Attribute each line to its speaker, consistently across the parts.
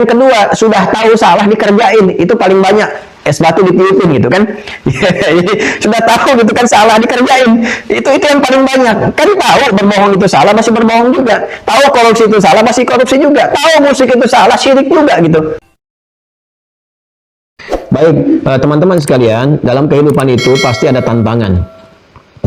Speaker 1: Yang kedua, sudah tahu salah dikerjain, itu paling banyak es batu ditiupin gitu kan. Jadi sudah tahu gitu kan salah dikerjain, itu yang paling banyak. Kan tahu berbohong itu salah, masih berbohong juga. Tahu korupsi itu salah, masih korupsi juga. Tahu musik itu salah, syirik juga gitu. Baik, teman-teman sekalian, dalam kehidupan itu pasti ada tantangan.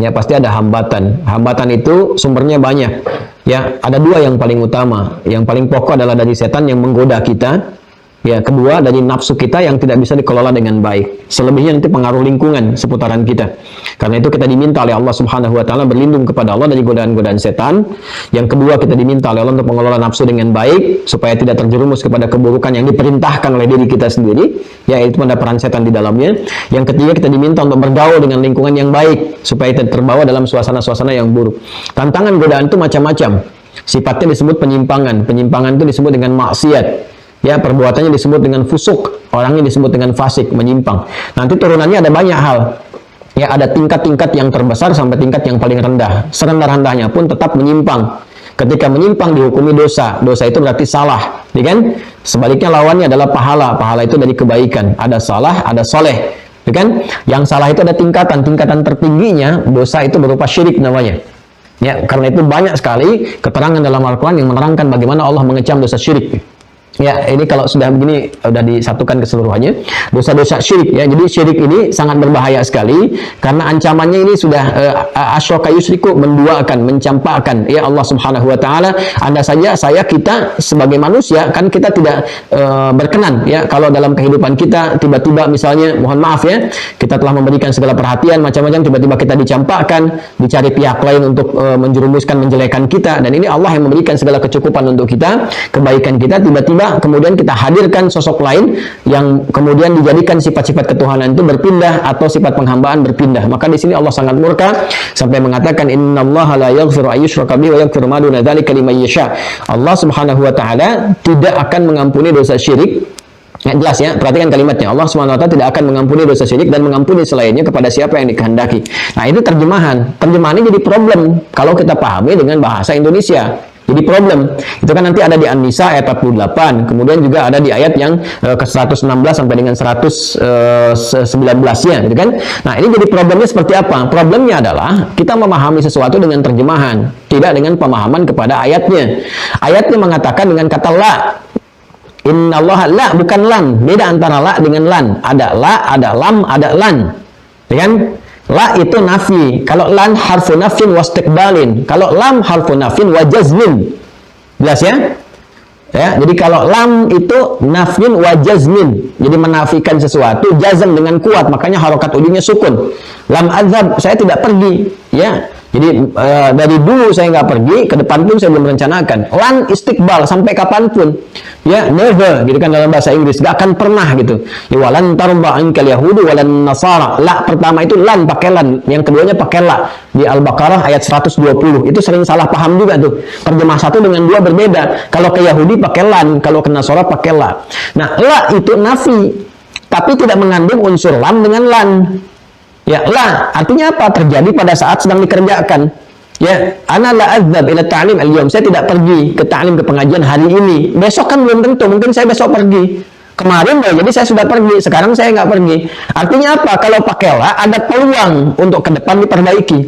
Speaker 1: Ya, pasti ada hambatan. Hambatan itu sumbernya banyak. Ya, ada dua yang paling utama. Yang paling pokok adalah dari setan yang menggoda kita. Ya, kedua dari nafsu kita yang tidak bisa dikelola dengan baik. Selebihnya nanti pengaruh lingkungan seputaran kita. Karena itu kita diminta oleh Allah Subhanahu wa taala berlindung kepada Allah dari godaan-godaan setan. Yang kedua, kita diminta oleh Allah untuk mengelola nafsu dengan baik supaya tidak terjerumus kepada keburukan yang diperintahkan oleh diri kita sendiri, yaitu ada peran setan di dalamnya. Yang ketiga, kita diminta untuk bergaul dengan lingkungan yang baik supaya tidak terbawa dalam suasana-suasana yang buruk. Tantangan godaan itu macam-macam. Sifatnya disebut penyimpangan. Penyimpangan itu disebut dengan maksiat. Ya, perbuatannya disebut dengan fusuk, orangnya disebut dengan fasik, menyimpang. Nanti turunannya ada banyak hal. Ya, ada tingkat-tingkat yang terbesar sampai tingkat yang paling rendah. Serendah-rendahnya pun tetap menyimpang. Ketika menyimpang dihukumi dosa. Dosa itu berarti salah, ya kan? Sebaliknya lawannya adalah pahala. Pahala itu dari kebaikan. Ada salah, ada soleh, ya kan? Yang salah itu ada tingkatan. Tingkatan tertingginya dosa itu berupa syirik namanya. Ya, karena itu banyak sekali keterangan dalam Al-Quran yang menerangkan bagaimana Allah mengecam dosa syirik. Ya, ini kalau sudah begini sudah disatukan keseluruhannya, dosa-dosa syirik ya. Jadi syirik ini sangat berbahaya sekali karena ancamannya ini sudah asyaka yusriku, menduakan, mencampakkan ya Allah Subhanahu wa taala. Anda saja, saya, kita sebagai manusia kan kita tidak berkenan ya kalau dalam kehidupan kita tiba-tiba misalnya, mohon maaf ya, kita telah memberikan segala perhatian macam-macam, tiba-tiba kita dicampakkan, dicari pihak lain untuk menjerumuskan, menjelekan kita, dan ini Allah yang memberikan segala kecukupan untuk kita, kebaikan kita, tiba-tiba kemudian kita hadirkan sosok lain yang kemudian dijadikan sifat-sifat ketuhanan itu berpindah atau sifat penghambaan berpindah. Maka di sini Allah sangat murka sampai mengatakan innallaha la yaghfiru ayyushraka bihi wa yaghfiru ma duna dzalika liman yasha. Allah Subhanahu wa taala tidak akan mengampuni dosa syirik. Ya, jelas ya, perhatikan kalimatnya. Allah Subhanahu wa taala tidak akan mengampuni dosa syirik dan mengampuni selainnya kepada siapa yang dikehendaki. Nah, itu terjemahan. Terjemahannya jadi problem kalau kita pahami dengan bahasa Indonesia. Jadi problem. Itu kan nanti ada di An-Nisa ayat 48, kemudian juga ada di ayat yang ke-116 sampai dengan 119-nya, gitu kan. Nah, ini jadi problemnya seperti apa? Problemnya adalah kita memahami sesuatu dengan terjemahan, tidak dengan pemahaman kepada ayatnya. Ayatnya mengatakan dengan kata la. Innallaha la, bukan lan. Beda antara la dengan lan. Ada la, ada lam, ada lan. Ya kan? La itu nafi, kalau lan harfu nafin wastiqbalin, kalau lam harfu nafin wa jazmin. Jelas ya? Ya, jadi kalau lam itu nafin wa jazmin, jadi menafikan sesuatu, jazm dengan kuat, makanya harokat ujungnya sukun. Lam adzhab, saya tidak pergi, ya. Jadi dari dulu saya nggak pergi, ke depan pun saya belum merencanakan. Lan istiqbal, sampai kapanpun. Ya, never, gitu kan dalam bahasa Inggris, nggak akan pernah gitu. Ya, walan tarba ankal yahudu walan nasara. La pertama itu lan, pakai lan. Yang keduanya pakai la. Di Al-Baqarah ayat 120. Itu sering salah paham juga tuh. Terjemah satu dengan dua berbeda. Kalau ke Yahudi pakai lan, kalau ke Nasara pakai la. Nah, la itu nafi, tapi tidak mengandung unsur lam dengan lan. Ya, la artinya apa? Terjadi pada saat sedang dikerjakan. Ya, ana la adzab ila ta'lim al-yawm. Saya tidak pergi ke ta'lim, ke pengajian hari ini. Besok kan belum tentu, mungkin saya besok pergi. Kemarin jadi saya sudah pergi, sekarang saya nggak pergi. Artinya apa? Kalau pakai la ada peluang untuk ke depan diperbaiki.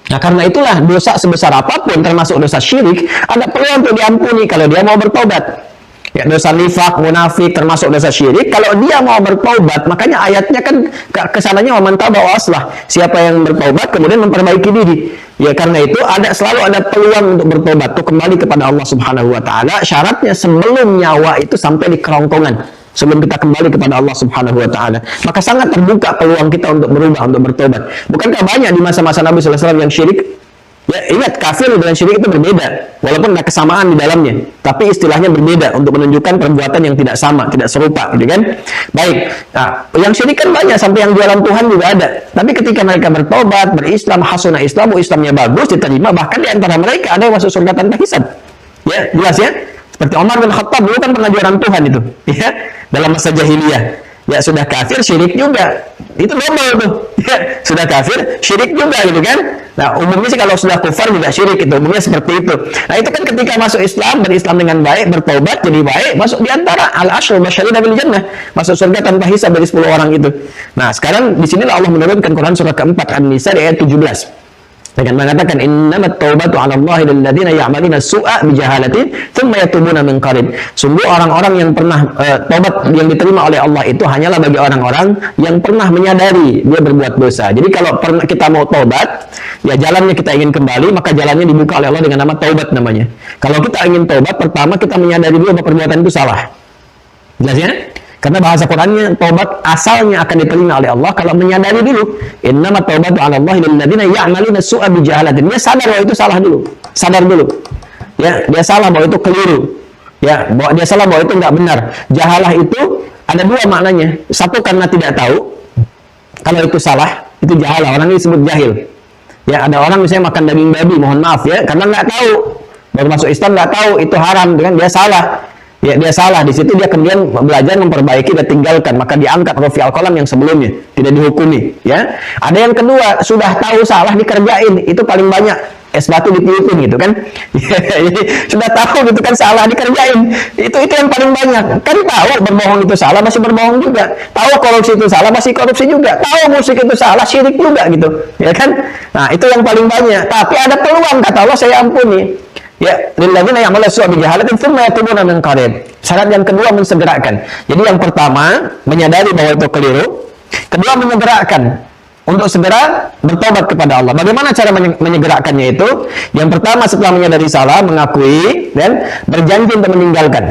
Speaker 1: Nah, karena itulah dosa sebesar apapun termasuk dosa syirik ada peluang untuk diampuni kalau dia mau bertobat. Ya, dosa nifak, munafik termasuk dosa syirik. Kalau dia mau bertaubat, makanya ayatnya kan kesananya waman taba wa aslah. Siapa yang bertaubat kemudian memperbaiki diri. Ya, karena itu selalu ada peluang untuk bertobat, untuk kembali kepada Allah Subhanahu wa taala. Syaratnya sebelum nyawa itu sampai di kerongkongan, sebelum kita kembali kepada Allah Subhanahu wa taala. Maka sangat terbuka peluang kita untuk berubah, untuk bertobat. Bukankah banyak di masa-masa Nabi sallallahu alaihi wasallam yang syirik? Ya, ingat, kafir dengan syirik itu berbeda, walaupun ada kesamaan di dalamnya, tapi istilahnya berbeda untuk menunjukkan perbuatan yang tidak sama, tidak serupa, gitu kan? Baik, nah, yang syirik kan banyak, sampai yang jualan Tuhan juga ada. Tapi ketika mereka bertobat, berislam, hasunah Islamu, Islamnya bagus, diterima, bahkan di antara mereka ada yang masuk surga tanpa hisab. Ya, jelas ya? Seperti Umar bin Khattab dulu kan pernah jualan Tuhan itu, ya, dalam masa jahiliyah. Ya sudah kafir, syirik juga. Itu double tuh. Ya, sudah kafir, syirik juga gitu kan. Nah, umumnya sih kalau sudah kufar juga syirik itu. Umumnya seperti itu. Nah, itu kan ketika masuk Islam, berislam dengan baik, bertobat jadi baik, masuk di antara al-asyru masyhurina bil jannah. Masuk surga tanpa hisab dari 10 orang itu. Nah, sekarang di sinilah Allah menurunkan Quran surah keempat An-Nisa ayat 17. Dengan mengatakan innamat taubatu 'ala Allahi lil ladzina ya'maluna su'a bi jahalatin tsumma yatubuna min qarib. Sungguh orang-orang yang pernah taubat yang diterima oleh Allah itu hanyalah bagi orang-orang yang pernah menyadari dia berbuat dosa. Jadi kalau kita mau taubat, ya jalannya kita ingin kembali, maka jalannya dibuka oleh Allah dengan nama taubat namanya. Kalau kita ingin taubat, pertama kita menyadari dulu bahwa perbuatan itu salah. Jelas ya? Karena bahasa Qur'annya taubat asalnya akan diterima oleh Allah kalau menyadari dulu. Innamat taubatu 'ala Allahi lil ladzina ya'maluna su'a bi jahalatin. Dia sadar bahwa itu salah dulu. Sadar dulu. Ya, dia salah bahwa itu keliru. Ya, bahwa dia salah bahwa itu enggak benar. Jahalah itu ada dua maknanya. Satu karena tidak tahu. Kalau itu salah, itu jahalah. Orang ini disebut jahil. Ya, ada orang misalnya makan daging babi, mohon maaf ya, karena enggak tahu. Baru masuk Islam enggak tahu itu haram, dengan dia salah. Ya, dia salah. Di situ dia kemudian belajar memperbaiki dan tinggalkan, maka diangkat rafi al-qalam yang sebelumnya, tidak dihukumi. Ya, ada yang kedua, sudah tahu salah dikerjain, itu paling banyak. Es batu ditiupin gitu kan. Jadi sudah tahu gitu kan salah dikerjain. Itu yang paling banyak. Kan tahu berbohong itu salah, masih berbohong juga. Tahu korupsi itu salah, masih korupsi juga. Tahu musik itu salah, syirik juga gitu. Ya kan? Nah, itu yang paling banyak. Tapi ada peluang, kata Allah, saya ampuni. Ya, lilladzina ya'maluna su'a bi jahalatin tsumma yatubuna min qarib. Syarat yang kedua mensegerakan. Jadi yang pertama menyadari bahwa itu keliru, kedua menyegerakan untuk segera bertobat kepada Allah. Bagaimana cara menyegerakannya itu? Yang pertama setelah menyadari salah, mengakui dan berjanji untuk meninggalkan.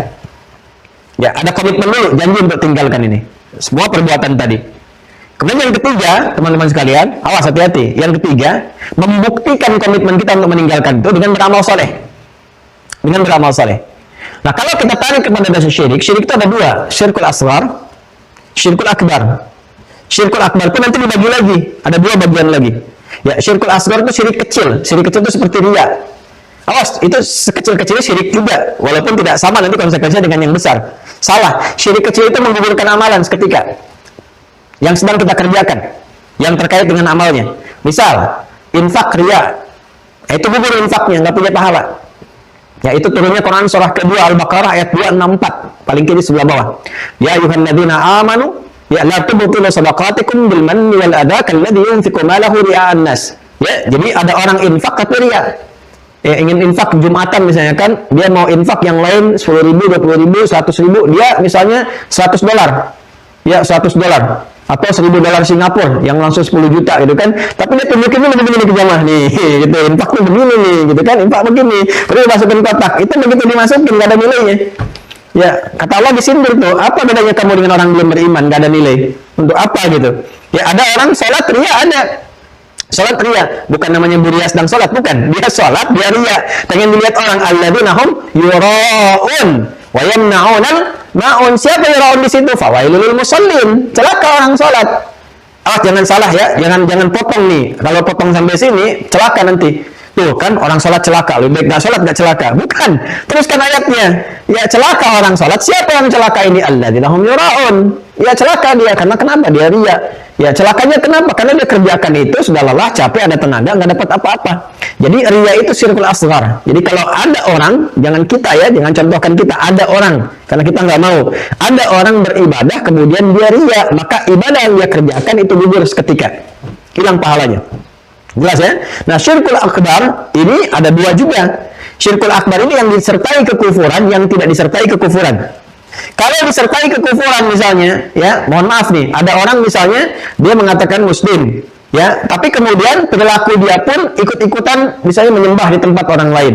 Speaker 1: Ya, ada komitmen dulu, janji untuk tinggalkan ini. Semua perbuatan tadi. Kemudian yang ketiga, teman-teman sekalian, awas hati-hati. Yang ketiga, membuktikan komitmen kita untuk meninggalkan itu dengan beramal soleh. Dengan beramal saleh. Nah, kalau kita tarik kepada dosa syirik, syirik itu ada dua, syirkul asghar, syirkul akbar. Syirkul akbar itu nanti dibagi lagi, ada dua bagian lagi. Ya, syirkul asghar itu syirik kecil. Syirik kecil itu seperti riya. Awas, itu sekecil-kecilnya syirik juga, walaupun tidak sama nanti konsekuensinya dengan yang besar. Salah, syirik kecil itu menggugurkan amalan seketika yang sedang kita kerjakan, yang terkait dengan amalnya. Misal, infak riya, itu gugur infaknya, nggak punya pahala. Ya, itu turunnya Quran surah kedua Al-Baqarah ayat 264, paling kiri sebelah bawah. Ya ayyuhalladzina amanu ya la tubtilu shadaqatikum bil manni wal adha kalladzi yunfiqu malahu ria'an nas. Ya, jadi ada orang infak tapi riya. Ya, ingin infak Jumatan misalnya kan, dia mau infak yang lain 10.000, 20.000, 100.000, dia misalnya $100. Ya, $100. Atau $1.000 Singapura yang langsung 10 juta gitu kan, tapi dia tunjukin begini ke jamaah nih, gitu, infaknya begini nih, gitu kan, infak begini, perlu masukin kotak, itu begitu dimasukin nggak ada nilainya. Ya, kata Allah disindir tuh, apa bedanya kamu dengan orang belum beriman, nggak ada nilai, untuk apa gitu? Ya, ada orang sholat ria, ada sholat ria, bukan namanya buria sedang sholat, bukan, dia sholat, dia ria, pengen dilihat orang, alladzina hum yura'un wa yamna'unal ma'un. Siapa yura'un di situ? Fawailul lil musallin, celaka orang sholat. Jangan salah ya, jangan potong nih. Kalau potong sampai sini, celaka nanti. Tuh kan orang sholat celaka, lebih baik nggak sholat nggak celaka. Bukan, teruskan ayatnya. Ya, celaka orang sholat. Siapa yang celaka ini? Alladzina hum yura'un. Ya, celaka dia, karena kenapa? Dia ria. Ya, celakanya kenapa? Karena dia kerjakan itu sudah lelah, capek, ada tenaga, nggak dapat apa-apa. Jadi ria itu syirkul asghar. Jadi kalau ada orang, jangan kita ya, jangan contohkan kita, ada orang, karena kita nggak mau. Ada orang beribadah kemudian dia ria, maka ibadah yang dia kerjakan itu gugur seketika, hilang pahalanya. Jelas ya? Nah, syirkul akbar ini ada dua juga. Syirkul akbar ini yang disertai kekufuran, yang tidak disertai kekufuran. Kalau disertai kekufuran misalnya, ya, mohon maaf nih, ada orang misalnya dia mengatakan muslim, ya, tapi kemudian perilaku dia pun ikut-ikutan misalnya menyembah di tempat orang lain.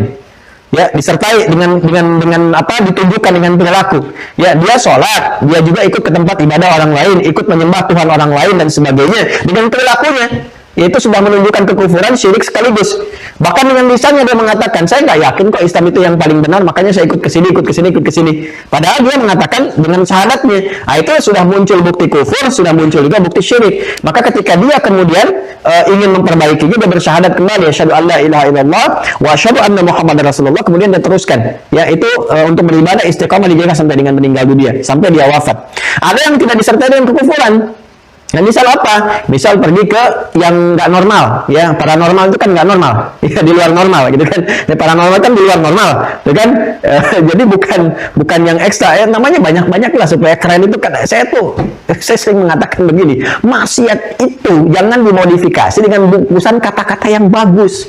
Speaker 1: Ya, disertai dengan apa, ditunjukkan dengan perilaku. Ya, dia sholat, dia juga ikut ke tempat ibadah orang lain, ikut menyembah Tuhan orang lain dan sebagainya dengan perilakunya. Itu sudah menunjukkan kekufuran, syirik sekaligus. Bahkan dengan lisannya dia mengatakan, saya nggak yakin kok Islam itu yang paling benar, makanya saya ikut ke sini, ikut ke sini, ikut ke sini. Padahal dia mengatakan dengan syahadatnya, itu sudah muncul bukti kufur, sudah muncul juga bukti syirik. Maka ketika dia kemudian ingin memperbaikinya, dia bersyahadat kembali, asyhadu an la ilaha illallah wa asyhadu anna Muhammadar Rasulullah, kemudian dia teruskan. Ya, itu untuk beribadah istiqamah dijaga sampai dengan meninggal dunia, sampai dia wafat. Ada yang tidak disertai dengan kekufuran. Nah, misal apa? Misal pergi ke yang nggak normal, ya, paranormal itu kan nggak normal, ya, di luar normal, gitu kan? Ya, paranormal kan di luar normal, gitu kan? Jadi bukan yang ekstra, ya, namanya banyak lah supaya keren itu kan. Saya sering mengatakan begini, maksiat itu jangan dimodifikasi dengan bungkusan kata-kata yang bagus.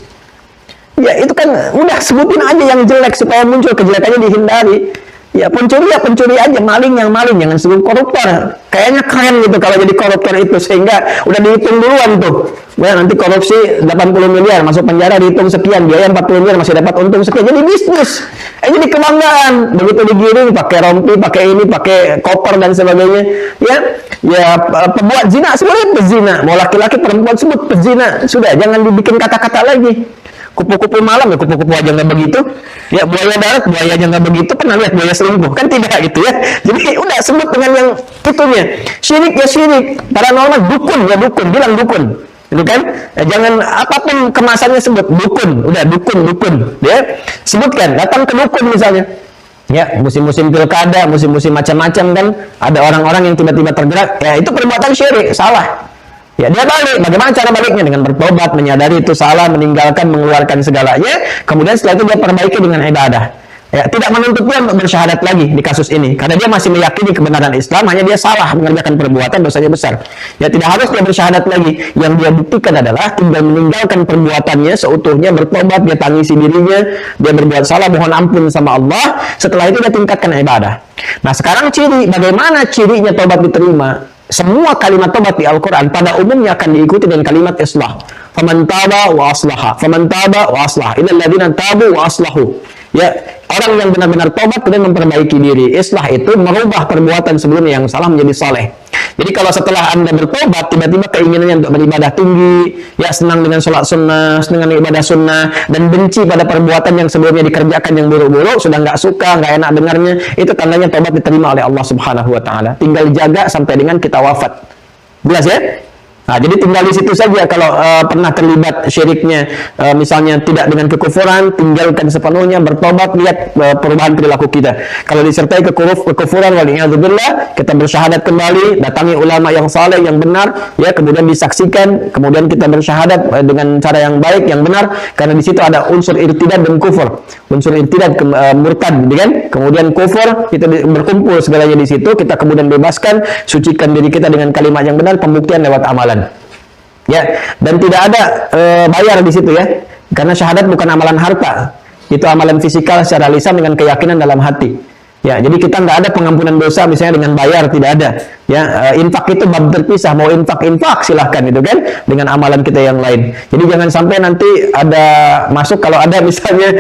Speaker 1: Ya, itu kan udah sebutin aja yang jelek supaya muncul kejelekannya dihindari. Ya, pencuri aja, maling jangan sebut koruptor. Kayaknya keren gitu kalau jadi koruptor itu, sehingga udah dihitung duluan tuh. Ya, nanti korupsi 80 miliar, masuk penjara dihitung sekian, biaya 40 miliar, masih dapat untung sekian. Jadi bisnis. Jadi kebanggaan. Begitu digiring pakai rompi, pakai ini, pakai koper dan sebagainya. Ya, pembuat zina sebenarnya pezina. Mau laki-laki perempuan sebut pezina. Sudah, jangan dibikin kata-kata lagi. Kupu-kupu malam, ya kupu-kupu aja nggak begitu. Ya, buaya darat, buaya aja nggak begitu. Pernah lihat buaya selingkuh? Kan tidak gitu ya. Jadi udah sebut dengan yang itunya. Syirik ya syirik. Paranormal dukun ya dukun, bilang dukun. Gitu kan? Ya, jangan apapun kemasannya sebut dukun. Udah dukun. Ya, sebutkan. Datang ke dukun misalnya. Ya, musim-musim pilkada, musim-musim macam-macam kan. Ada orang-orang yang tiba-tiba tergerak. Ya, itu perbuatan syirik, salah. Ya, dia balik. Bagaimana cara baliknya? Dengan bertobat, menyadari itu salah, meninggalkan, mengeluarkan segalanya. Kemudian setelah itu dia perbaiki dengan ibadah. Ya, tidak menuntut dia untuk bersyahadat lagi di kasus ini. Karena dia masih meyakini kebenaran Islam, hanya dia salah mengerjakan perbuatan, dosanya besar. Ya, tidak harus dia bersyahadat lagi. Yang dia buktikan adalah tinggal meninggalkan perbuatannya seutuhnya, bertobat, dia tangisi dirinya, dia berbuat salah, mohon ampun sama Allah. Setelah itu dia tingkatkan ibadah. Nah, sekarang bagaimana cirinya tobat diterima? Semua kalimat tobat di Al-Quran pada umumnya akan diikuti dengan kalimat islah. Faman taba wa aslaha. Faman taba wa aslaha. Innal ladzina tabu wa aslahu. Ya, orang yang benar-benar tobat kemudian memperbaiki diri. Islah itu merubah perbuatan sebelumnya yang salah menjadi saleh. Jadi kalau setelah Anda bertobat, tiba-tiba keinginannya untuk beribadah tinggi, ya senang dengan sholat sunnah, dengan ibadah sunnah, dan benci pada perbuatan yang sebelumnya dikerjakan yang buruk-buruk, sudah nggak suka, nggak enak dengarnya, itu tandanya tobat diterima oleh Allah Subhanahu Wa Taala. Tinggal jaga sampai dengan kita wafat. Jelas ya? Nah, jadi tinggal di situ saja kalau pernah terlibat syiriknya, misalnya tidak dengan kekufuran, tinggalkan sepenuhnya, bertobat, lihat perubahan perilaku kita. Kalau disertai kekufuran, waliyadzubillah, kita bersyahadat kembali, datangi ulama yang saleh, yang benar, ya, kemudian disaksikan, kemudian kita bersyahadat dengan cara yang baik, yang benar, karena di situ ada unsur irtidad dan kufur. Unsur irtidad, murtad, kan? Kemudian kufur, kita berkumpul segalanya di situ, kita kemudian bebaskan, sucikan diri kita dengan kalimat yang benar, pembuktian lewat amalan. Ya, dan tidak ada bayar di situ ya, karena syahadat bukan amalan harta, itu amalan fisikal secara lisan dengan keyakinan dalam hati. Ya, jadi kita nggak ada pengampunan dosa misalnya dengan bayar, tidak ada. Ya, infak itu bab terpisah, mau infak silahkan itu kan, dengan amalan kita yang lain. Jadi jangan sampai nanti ada masuk, kalau ada misalnya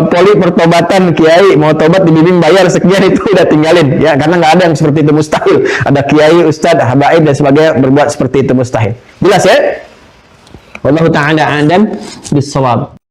Speaker 1: poli pertobatan kiai mau tobat dibimbing bayar sekian, itu udah tinggalin ya, karena nggak ada yang seperti itu, mustahil. Ada kiai, ustadz, habaib dan sebagainya berbuat seperti itu, mustahil. Jelas ya? Wallahu ta'ala a'lam bissawab.